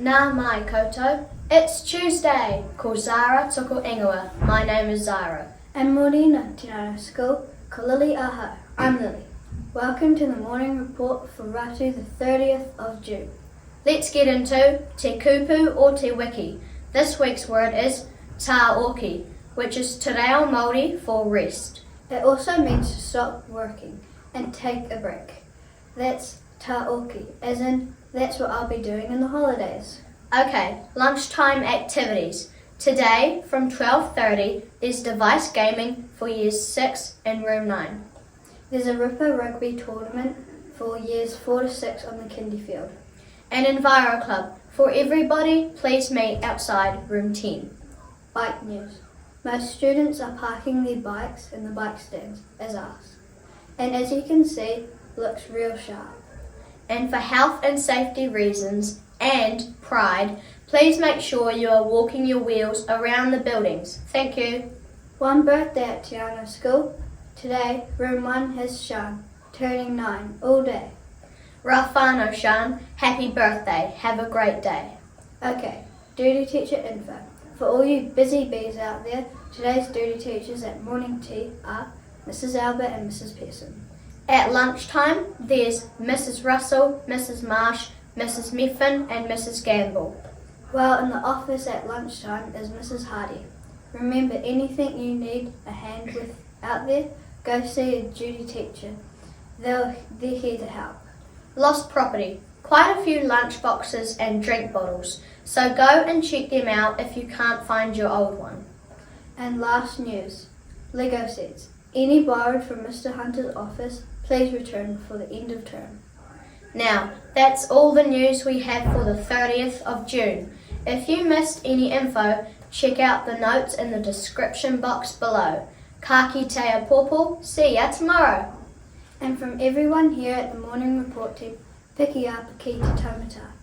Nā mai koutou. It's Tuesday. Ko Zara toku ingoa. My name is Zara. And morena Te Anau SCHOOL, ko Lily ahau. I'm Lily. Welcome to the morning report for Ratu the 30th of June. Let's get into te kupu or te wiki. This week's word is tāoki, which is te reo Māori for rest. It also means to stop working and take a break. That's tāoki, as in that's what I'll be doing in the holidays. Okay, lunchtime activities. Today from 12:30 there's device gaming for years 6 in room 9. There's a Rippa Rugby Tournament for years 4 to 6 on the Kindy field. An Enviro Club. For everybody, please meet outside room 10. Bike news. Most students are parking their bikes in the bike stands, as us. And as you can see, looks real sharp. And for health and safety reasons and pride, please make sure you are walking your wheels around the buildings. Thank you. One birthday at Te Anau SCHOOL. Today, room 1 has Sean, turning 9 all day. Rafano Sean, happy birthday. Have a great day. Okay, duty teacher info. For all you busy bees out there, today's duty teachers at morning tea are Mrs. Albert and Mrs. Pearson. At lunchtime, there's Mrs. Russell, Mrs. Marsh, Mrs. Meffin and Mrs. Gamble. While in the office at lunchtime is Mrs. Hardy. Remember, anything you need a hand with out there, go see a duty teacher. They're here to help. Lost property. Quite a few lunch boxes and drink bottles, so go and check them out if you can't find your old one. And last news, Lego sets. Any borrowed from Mr. Hunter's office, please return before the end of term. Now, that's all the news we have for the 30th of June. If you missed any info, check out the notes in the description box below. Ka kitea pōpō, see ya tomorrow. And from everyone here at the Morning Report team, piki apa ki te taumata.